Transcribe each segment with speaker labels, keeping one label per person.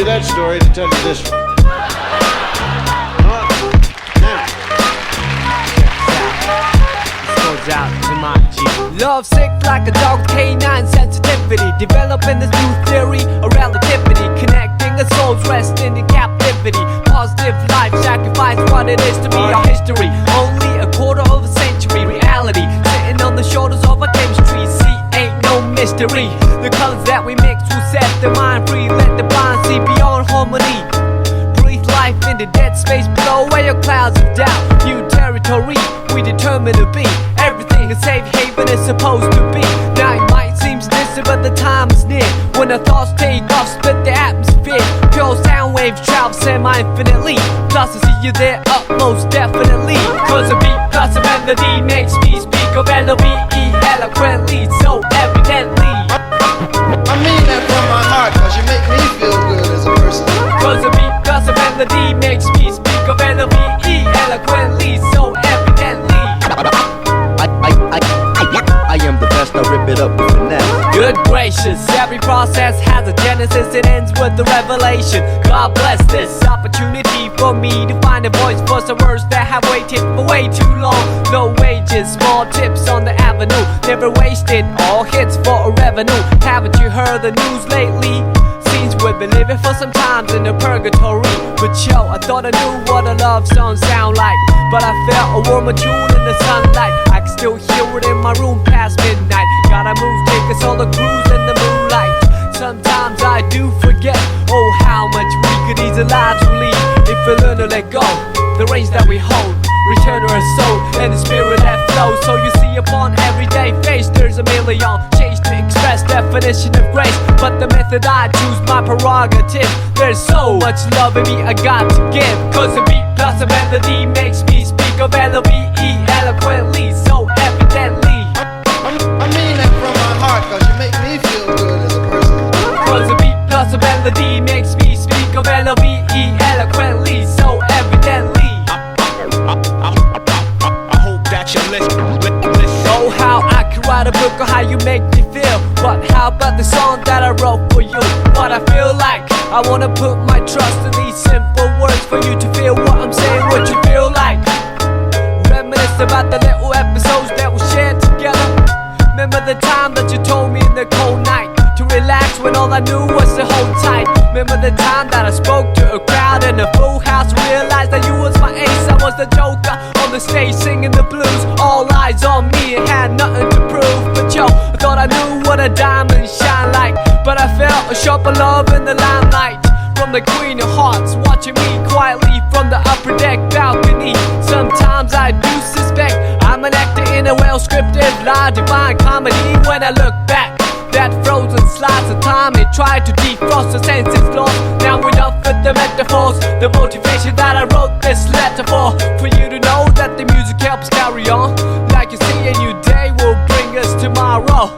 Speaker 1: you that story to tell you this one.
Speaker 2: Out to my G. Love sick like a dog with canine sensitivity. Developing this new theory of relativity. Connecting a soul's resting in captivity. Positive life sacrifice what it is to be our history. Only a quarter of a century reality. Sitting on the shoulders of our chemistry. See, ain't no mystery. The colors that we mix will set the mind free. Let the blind see beyond harmony. Breathe life in the dead space below where your clouds of doubt. New territory we determine to be. Everything a safe haven is supposed to be. Now it might seem distant but the time is near. When our thoughts take off, split the atmosphere. Pure sound waves travel semi-infinitely. Plus I see you there up most definitely. Cause a beat plus a melody makes me speak of L-O-V-E eloquently, so evidently.
Speaker 1: I mean that from my heart, cause you make me feel good as a person.
Speaker 2: Cause a beat plus a melody makes me speak of L-O-V-E eloquently, so evidently.
Speaker 3: I am the best, I rip it up with finesse.
Speaker 2: Good gracious, every process has a genesis. It ends with the revelation. God bless this opportunity for me to find a voice for some words that have waited for way too long. Low wages, small tips on the avenue. Never wasted, all hits for a revenue. Haven't you heard the news lately? Seems we've been living for some times in a purgatory. But yo, I thought I knew what a love song sound like. But I felt a warmer tune in the sunlight. I can still hear it in my room past midnight. Gotta move, take us on a cruise in the moonlight. Sometimes I do forget, oh how much we could ease our lives relieve. If we learn to let go, the reins that we hold, return to our soul and the spirit that flows. So you see upon everyday face there's a million shades to express definition of grace. But the method I choose my prerogative. There's so much love in me I got to give. Cause a beat plus a melody makes me speak of L-O-V-E eloquently, so evidently.
Speaker 1: I mean that from my heart, cause you make me feel good as a person.
Speaker 2: Cause a beat plus a melody makes me speak of L-O-V-E eloquently, so evidently.
Speaker 3: I hope that you listen.
Speaker 2: Oh how I could write a book on how you make me feel. But how about the song that I wrote for you? What I feel like, I wanna put my trust in these simple words for you to feel what I'm saying, what you feel like. Reminisce about the little episodes that we shared together. Remember the time that you told me in the cold night to relax when all I knew was to hold tight. Remember the time that I spoke to a crowd in a full house. Realized that you was my ace, I was the joker on the stage singing the blues. All eyes on me and had nothing to prove. But yo, I thought I knew what a diamond shine like. But I felt a sharper love in the limelight from the Queen of Hearts, watching me quietly from the upper deck balcony. Sometimes I do suspect I'm an actor in a well-scripted lie, divine comedy. When I look back, that frozen slice of time, it tried to defrost the senses lost. Now enough with the metaphors, the motivation that I wrote this letter for you to know that the music helps carry on. Like you see, a new day will bring us tomorrow.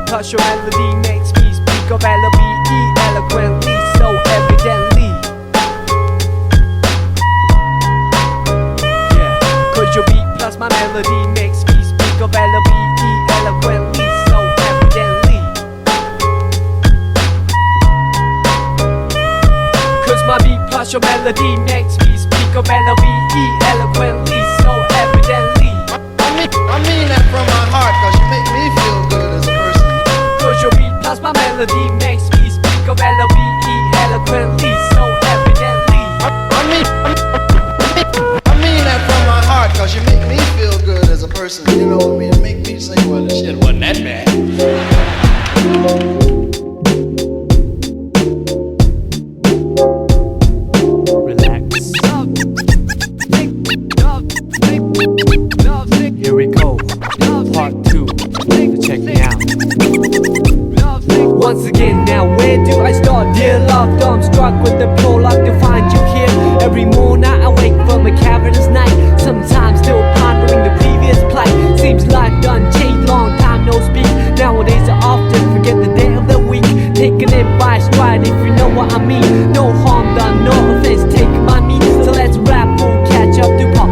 Speaker 2: Plus your melody makes me speak of L-O-V-E eloquently, so evidently. Yeah, cause your beat plus my melody makes me speak of L-O-V-E eloquently, so evidently. Cause my beat plus your melody makes me speak of L-O-V-E eloquently, so evidently.
Speaker 1: I mean that from my heart, cause you make me feel good as a person.
Speaker 2: Cause your beat plus my melody makes me speak of L-O-V-E eloquently, so evidently.
Speaker 1: I mean that from my heart, cause you make me feel good as a person. You know what I mean? Make me say, well, this shit wasn't that bad.
Speaker 2: Here we go, part 2, check me out. Once again, now where do I start? Dear love, dumbstruck with the prologue to find you here. Every morning I wake from a cavernous night, sometimes still pondering the previous plight. Seems life done changed, long time no speak. Nowadays I often forget the day of the week. Taking it by stride if you know what I mean. No harm done, no offense taken by me. So let's rap, we'll catch up to pop.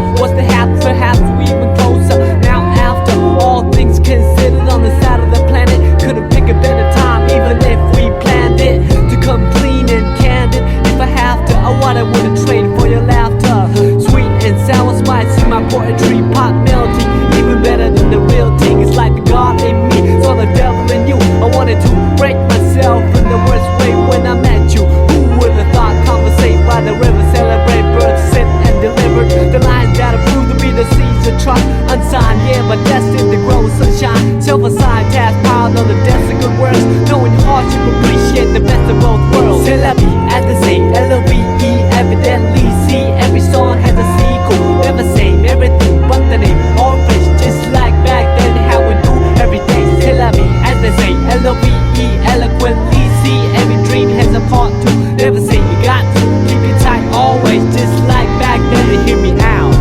Speaker 2: eloquently see every dream has a part two. Never say you got to, keep it tight always, just like back then. Hear me out.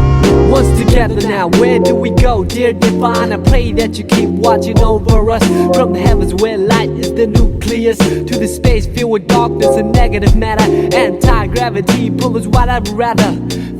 Speaker 2: Once together now, where do we go? Dear divine, I pray that you keep watching over us. From the heavens where light is the nucleus, to the space filled with darkness and negative matter. Anti-gravity pull us what I'd rather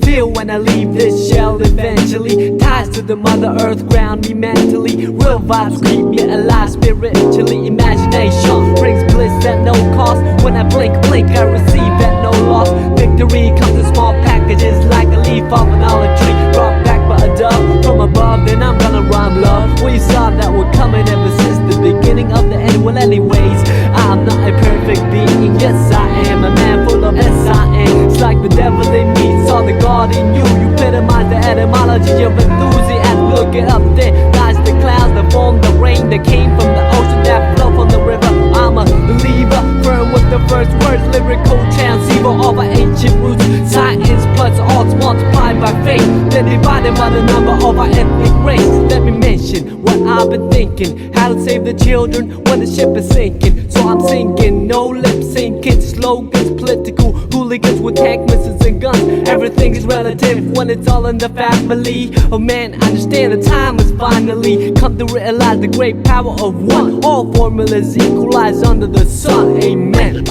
Speaker 2: feel when I leave this shell eventually. Ties to the mother earth ground me mentally. Real vibes keep me alive spiritually. Imagination brings bliss at no cost. When I blink, I receive at no loss. Victory comes in small packages like a leaf off an olive tree. Brought back by a dove from above, then I'm gonna rhyme love. Well, you saw that we're coming ever since the beginning of the end. Well, anyways, I'm not a perfect being. Yes, I am a man full of S-I-N. It's like the devil in me saw the God in you. You epitomize the etymology of enthusiasm. Look it up, there lies the clouds that form the rain that came from the ocean that flow from the river. I'm a believer, firm with the first words, lyrical transceiver of our ancient roots. Science plus arts multiplied by faith, then divided by the number of our ethnic race. Let me mention what I've been thinking, how to save the children when the ship is sinking. So I'm singing, no lip syncing, slogans, political hooligans with tank missiles and guns. Everything is relative when it's all in the family. Oh man, understand the time has finally come to realize the great power of one. All formulas equalize under the sun. Amen.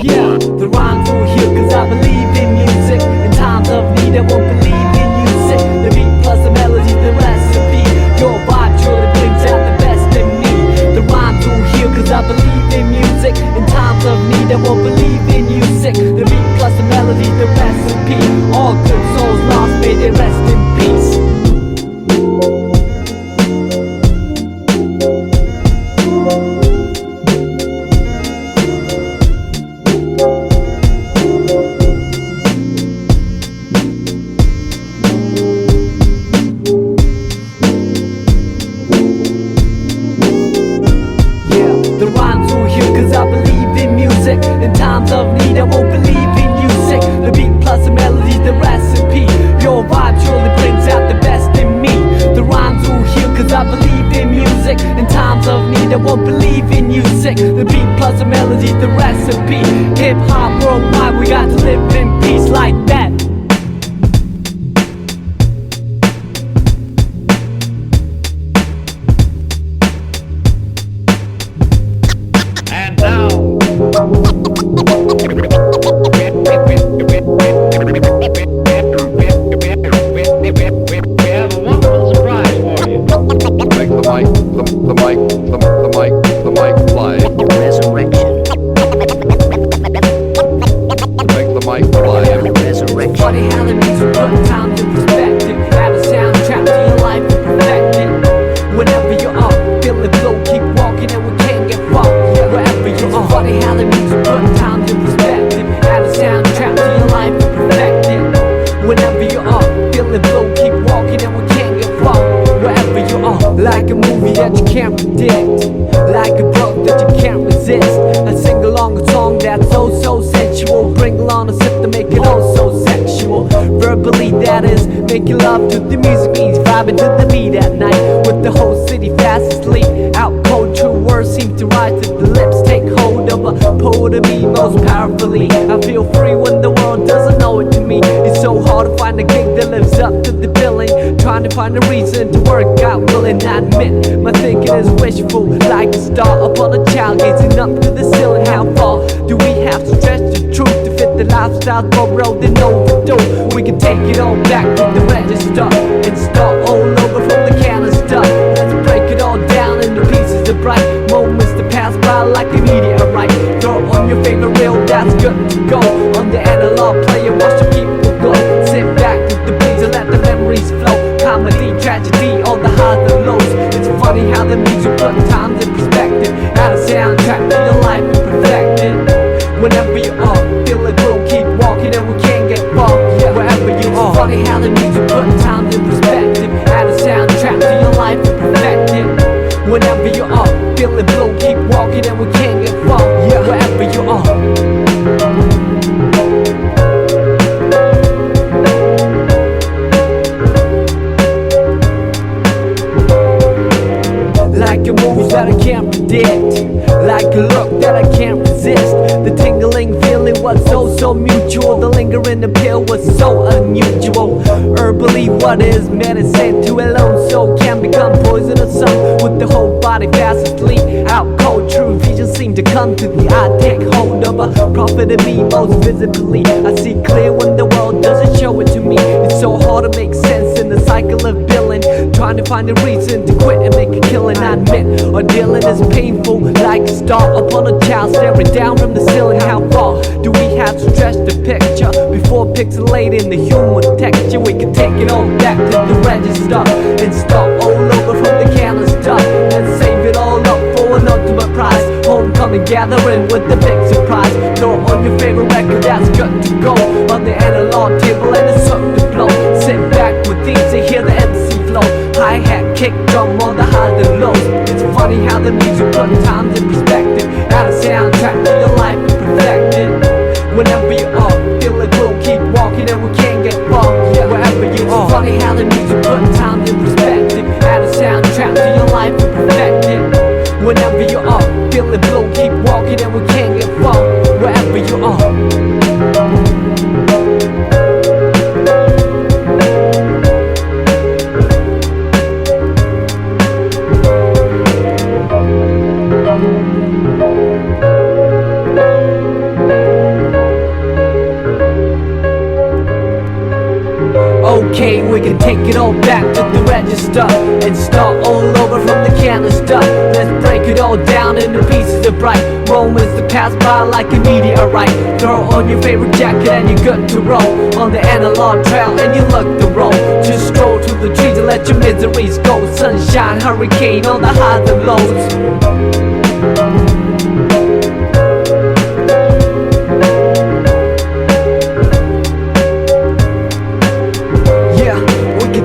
Speaker 2: Yeah, the rhymes will heal cause I believe in music. In times of need I won't believe in music. The beat plus the melody, the recipe. Your vibe truly brings out the best in me. The rhymes will heal cause I believe in music. In times of need I won't believe in music. The beat plus the melody, the recipe. All good souls lost, may they rest in peace. The rhymes will heal cause I believe in music. In times of need I won't believe in music. The beat plus the melody, the recipe. Your vibe surely brings out the best in me. The rhymes will heal cause I believe in music. In times of need I won't believe in music. The beat plus the melody, the recipe. Hip hop worldwide, we got to live in peace like that.
Speaker 4: And now, we have a wonderful surprise for you.
Speaker 3: Make the mic fly.
Speaker 5: Resurrection.
Speaker 3: Make the mic fly.
Speaker 5: Resurrection.
Speaker 2: Funny how the music put time in perspective. Add a soundtrack to your life and perfect it. Whenever you are feeling low, keep walking and we can't get far. Wherever you are. Funny how the music put time in perspective. Add a soundtrack to your life and perfect it. Whenever you are feeling low, keep walking and we can't get far. Wherever you are. Like a movie that you can't predict, like a book that you can't resist. I sing along a song that's so sensual. Bring along a sip to make it oh so sexual. Verbally that is making love to the music means vibing to the beat at night. With the whole city fast asleep. Out cold true words seem to rise to the lips. Take hold of a poet of me most powerfully. I feel free when the world doesn't know it to me. It's so hard to find a gig that lives up to the billing. Trying to find a reason to work out, willing I admit my thinking is wishful. Like a star upon a child gazing up to the ceiling. How far do we have to stretch the truth to fit the lifestyle borrowed and overdue? We can take it all back to the register and start all over from the canister. Let's break it all down into pieces of bright moments that pass by like a meteorite. Throw on your favorite reel, that's good to go. On the analog player, watch the people go. Sit back with the beats and let the memories flow. Comedy, tragedy, all the highs and lows. It's funny how the music put times in perspective. Add a soundtrack to your life and perfect it. Whenever you are feeling blue, keep walking and we can't get far. Wherever you are. It's funny how the music put times in perspective. Add a soundtrack to your life and perfect feeling blue, keep walking and we can't get far. Yeah, wherever you are. Like a move that I can't predict, like a look that I can't resist. The tingling feeling was so mutual. The lingering appeal was so unusual. Herbally, what is medicine to a lone soul can become poison or some. With the whole body fast asleep, out cold. True vision seem to come to the eye. Take hold of a prophet of me most visibly. I see clear when the world doesn't show it to me. It's so hard to make sense in the cycle of billing, trying to find a reason to quit and make a killing. I admit, our dealing is painful, like a star upon a child staring down from the ceiling. How far do we have to stretch the picture before pixelating the human texture? We can take it all back to the register and start all over from the canister and save it all up for an ultimate prize. Homecoming gathering with the big surprise. Throw on your favorite record that's good to go on the analog table and it's up to blow. Sit back with these and hear the MC flow. Hi-hat, kick drum on the highs and lows. It's funny how the music puts times in perspective. Add a soundtrack to your life and perfect it. Whenever you are feeling blue, keep walking and we can't get far. Yeah, wherever you are. It's funny how the music puts times in perspective. Add a soundtrack to your life and perfect it. Whenever you are feeling blue, keep walking and we can't get far. Wherever you are. Okay, we can take it all back to the register and start all over from the canister. Let's break it all down into pieces of bright moments that pass by like a meteorite. Throw on your favorite jacket and you're good to roll on the analog trail and you look the roll. Just stroll through the trees and let your miseries go. Sunshine, hurricane on the highs and lows.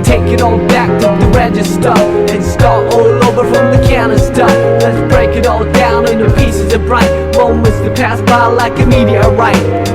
Speaker 2: Take it all back to the register and start all over from the canister. Let's break it all down into pieces of bright moments that pass by like a meteorite.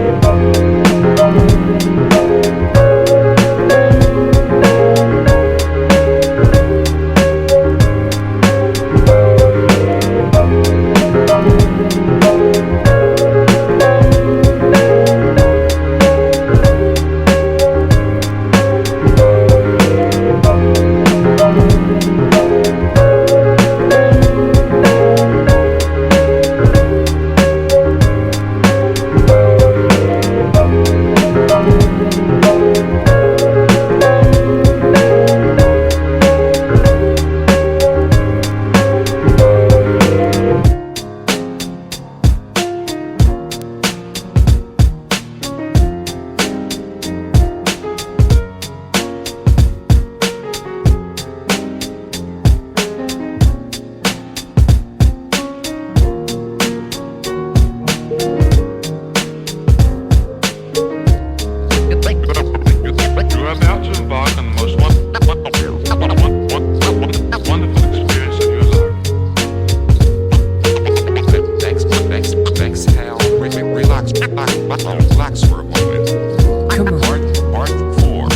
Speaker 6: Relax for a moment.
Speaker 2: Come on.
Speaker 6: Part 4.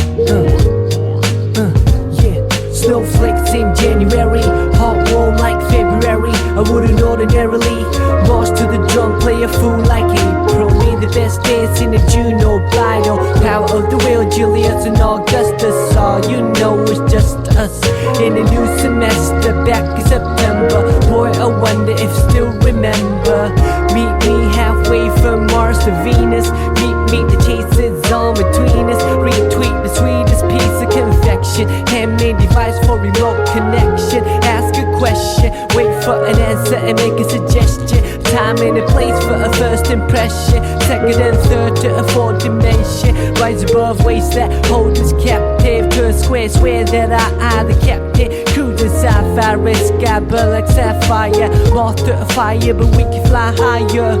Speaker 2: Yeah, snowflakes in January, hot warm like February. I wouldn't ordinarily march to the drum, play a fool like April. Me the best dance in the June or Blido. Power of the will, Julius and Augustus. All you know is just us in a new semester back in September. Boy, I wonder if still remember. Meet me halfway from Mars to Venus. Meet the chases on between us. Retweet the sweetest piece of confection. Handmade device for remote connection. Ask a question, wait for an answer and make a suggestion. Time and a place for a first impression. Second and third to a fourth dimension. Rise above ways that hold us captive to a square. Swear that I the captain. Cruising sci-fi, red sky, burn like sapphire. Moth to a fire, but we can fly higher.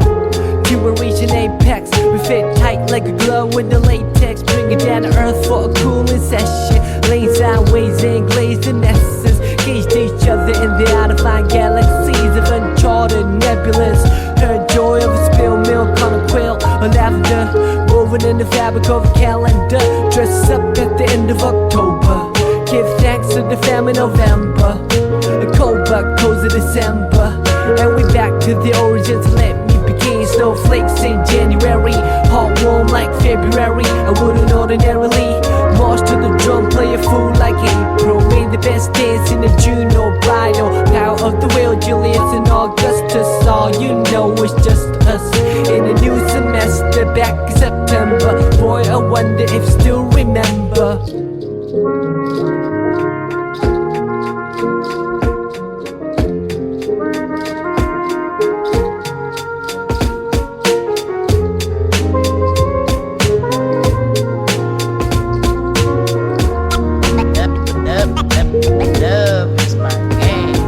Speaker 2: To a region apex, we fit tight like a glove with the latex. Bring it down to earth for a cooling session. Lane sideways and glazed in essence. engaged each other in the out-of-line galaxies of uncharted nebulous. Her joy of a spilled milk on a quilt or lavender, woven in the fabric of a calendar. Dress up at the end of October, give thanks to the famine November, a cold but cozy December. And we back to the origins, let me begin. Snowflakes in January, hot warm like February. I wouldn't ordinarily march to the drum, play a fool like April. Made the best dance in the June or bridal. Power of the wheel, Julius and Augustus. All you know is just us in a new semester, back in September. Boy, I wonder if still remember.
Speaker 5: Love is my game.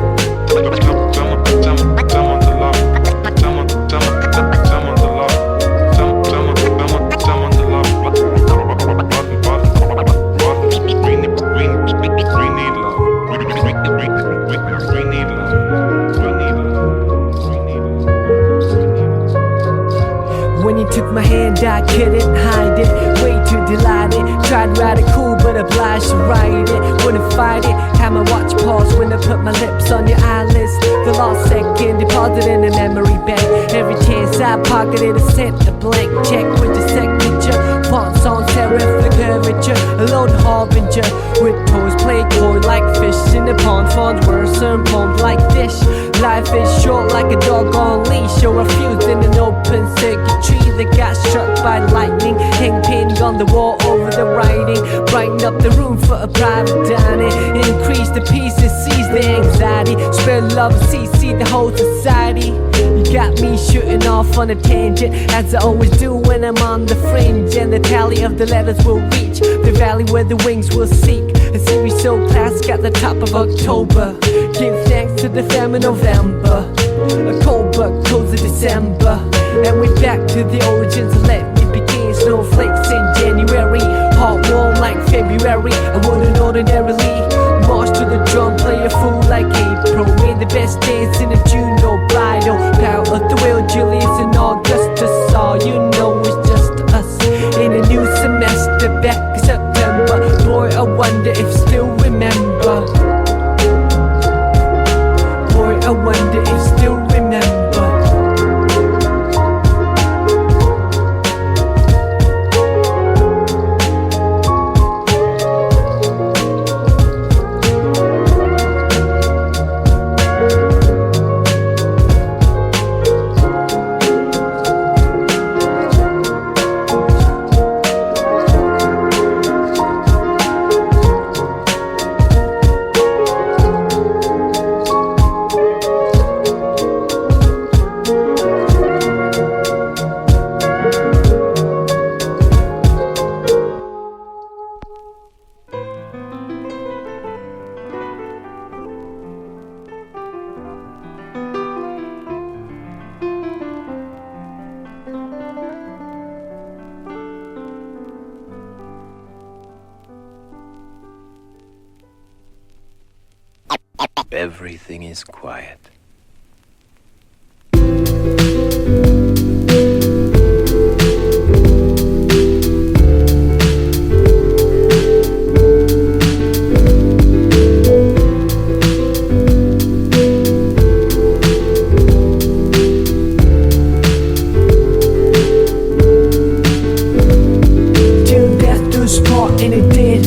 Speaker 2: When you took my hand, I couldn't hide it. Way too delighted. Tried to ride it cool, but obliged to ride it. Wouldn't fight it. Had my watch pause when I put my lips on your eyelids. The lost second, deposited in a memory bank. Every chance I pocketed, I sent a blank check with your signature. Fonts on serif, the curvature. A lone harbinger with toys, play coy like fish in the pond. Fond words and poems like fish. Life is short like a dog on leash, or a fuse in an open circuitry that got struck by lightning. Hang painting on the wall over the writing. Brighten up the room for a private dining. Increase the pieces, seize the anxiety. Spread love and see the whole society. You got me shooting off on a tangent, as I always do when I'm on the fringe. And the tally of the letters will reach the valley where the wings will seek. A series so classic at the top of October. Give thanks to the famine November, a cold but cozy December. And we're back to the origins, let me begin. Snowflakes in January, hot warm like February. I wouldn't ordinarily march to the drum, play a fool like April. Made the best dance in a June or bridal. Power of the wheel, Julius and Augustus. All you know is just us in a new semester, back in September. Boy, I wonder if still remember. Boy, I wonder if still remember.
Speaker 7: Everything is quiet.
Speaker 2: Till death do us part, and it did.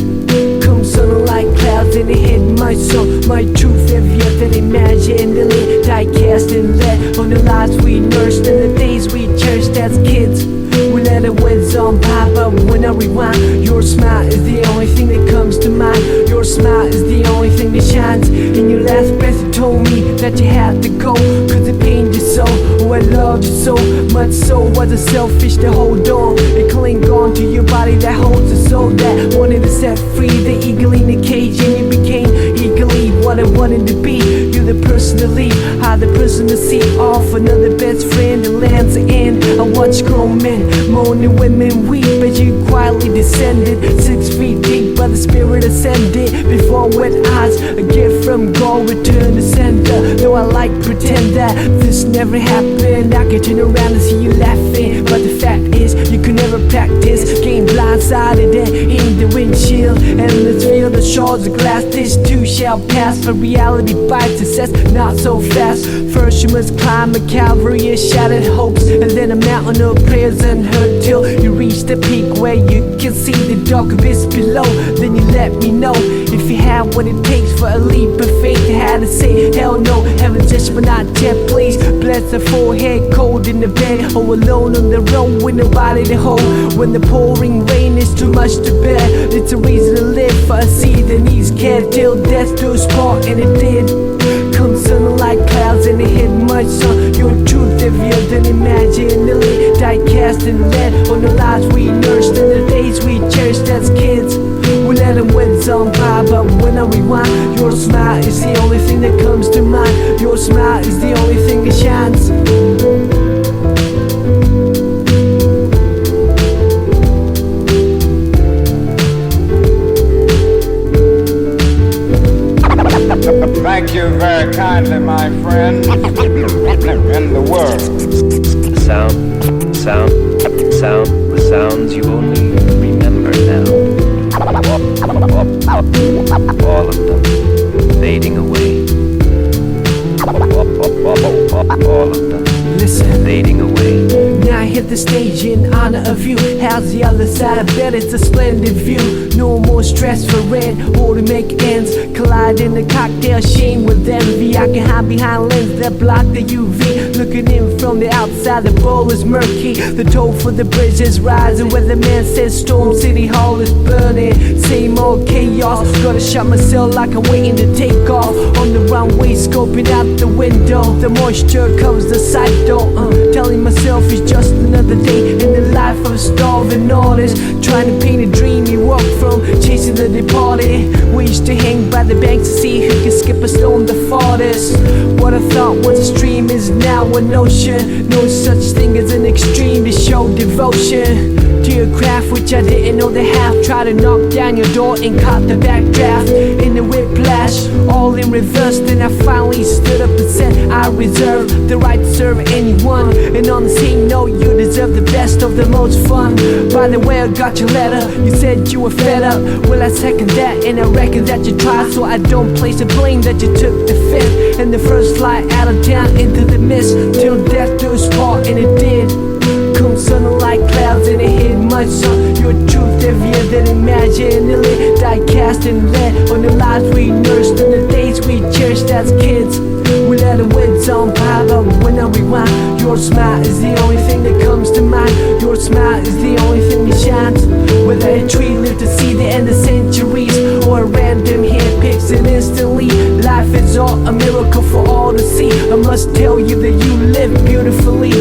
Speaker 2: Come sun like clouds and it hit my soul. My truth heavier than imagined. The lid die cast and let on the lives we nursed and the days we cherished as kids. We let it whiz on by, but when I rewind, your smile is the only thing that comes to mind. Your smile is the only thing that shines. In your last breath you told me that you had to go, cause it pained you so. Oh, I loved you so much, so wasn't selfish to hold on and cling on to your body that holds a soul that wanted to set free the eagle in the cage. And you became eagerly what I wanted to be. You're the person to leave, I'm the person to see off. Another best friend that lands the end. I watch grown men moan and women weep as you quietly descended 6 feet deep. but the spirit ascended before wet eyes. A gift from God, return to sender. Though I like pretend that this never happened, I can turn around and see you laughing. But the fact is, you could never practice. Getting blindsided and in the windshield. And let's feel the shards of glass. This too shall pass, but reality bites success not so fast. First you must climb a Calvary of shattered hopes, and then a mountain of prayers unheard, till you reach the peak where you can see the dark abyss below. Then you let me know if you have what it takes for a leap of faith. I had to say hell no, heaven judgment not yet, please. Bless the forehead, cold in the bed, or alone on the road with nobody to hold. When the pouring rain is too much to bear, it's a reason to live for a seed that needs care, till death do us part, and it did. Come sun like clouds and it hit much sun. Your truth heavier than imaginally. Die cast and lead on the lives we nursed and the days we cherished as kids. We let them win some pie, but when I rewind, your smile is the only thing that comes to mind. Your smile is the only thing that shines.
Speaker 8: Thank you very kindly, my friend. In the world.
Speaker 7: The sounds you only remember now. All of them fading away. All of them fading away.
Speaker 2: Now I hit the stage in honor of you. How's the other side? I bet it's a splendid view. No more stress for rent or to make ends. Collide in the cocktail sheen with envy. I can hide behind lenses that block the UV. Looking in from the outside, the bowl is murky. The toll for the bridge is rising. Where the man says Storm City Hall is burning. Same old chaos. Gotta shut myself like I'm waiting to take off. On the runway, scoping out the window. The moisture covers the sight though. Telling myself it's just another day in the life of a starving artist. Trying to paint a dream you walk from, chasing the departed. We used to hang by the banks to see who can skip a stone the farthest. What I thought was a stream is now an ocean. No such thing as an extreme to show devotion to your craft, which I didn't know the half. Try to knock down your door and caught the backdraft. In the whiplash, all in reverse. Then I finally stood up and said I reserve the right to serve anyone. And on the same note, you deserve the best of the most fun. By the way, I got your letter. You said you were fed up. Well, I second that, and I reckon that you tried. So I don't place the blame that you took the fifth and the first flight out of town into the mist, till death do us part, and it did. Come sun like clouds and it hit much sun. Your truth heavier than imaginally. Die cast and lead on the lives we nursed and the days we cherished as kids. We let the winds on by, but when I rewind, your smile is the only thing that comes to mind. Your smile is the only thing that shines. Whether a tree lived to see the end of centuries, or a random hand picks it instantly, life is all a miracle for all to see. I must tell you that you live beautifully.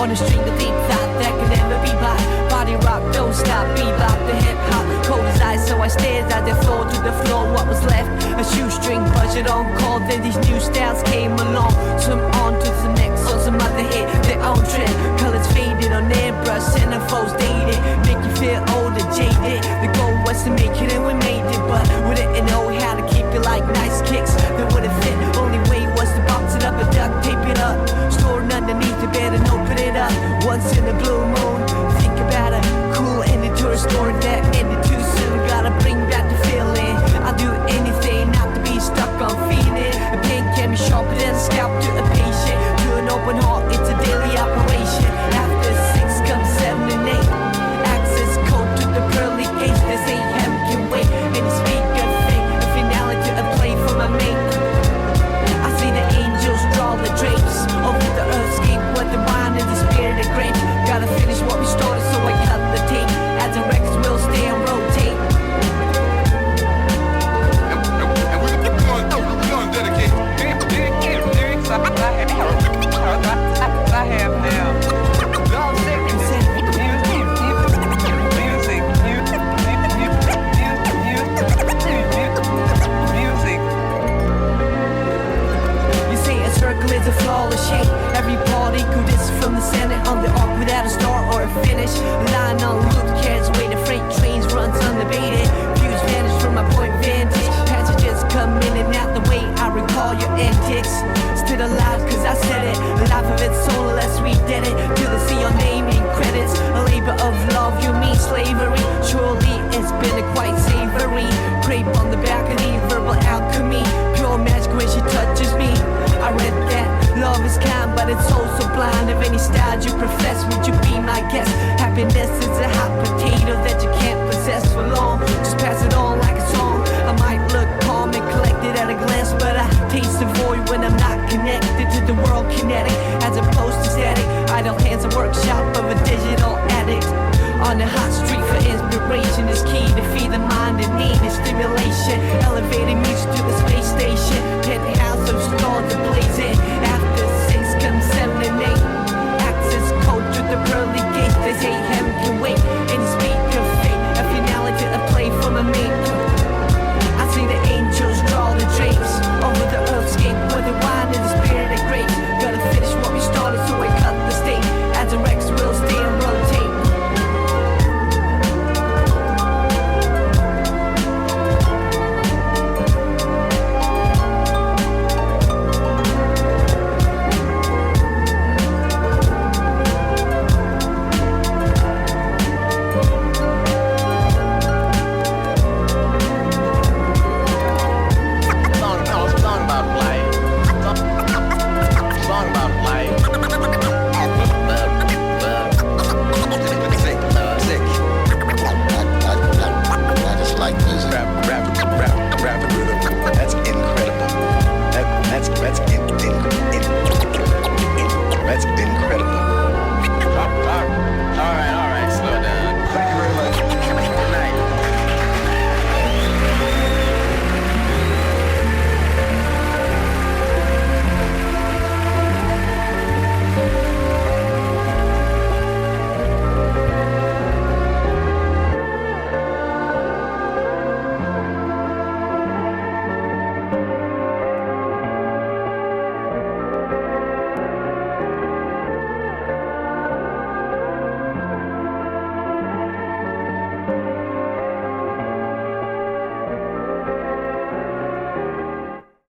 Speaker 2: on a string of deep thought that can never be bought. Body rock, don't stop, bebop the hip hop. Cold as ice, so I stared at the floor to the floor. What was left? A shoestring budget on call. Then these new styles came along. Some on to the next, or some other hit their own trend. Colors faded on airbrush, centerfolds dated, make you feel old and jaded. The goal was to make it and we made it, but we didn't know how to keep it like nice kicks that wouldn't fit. Only way was to box it up and duct tape it up, stored underneath the bed and open it up once in a blue moon. Think about a cool ending to a story that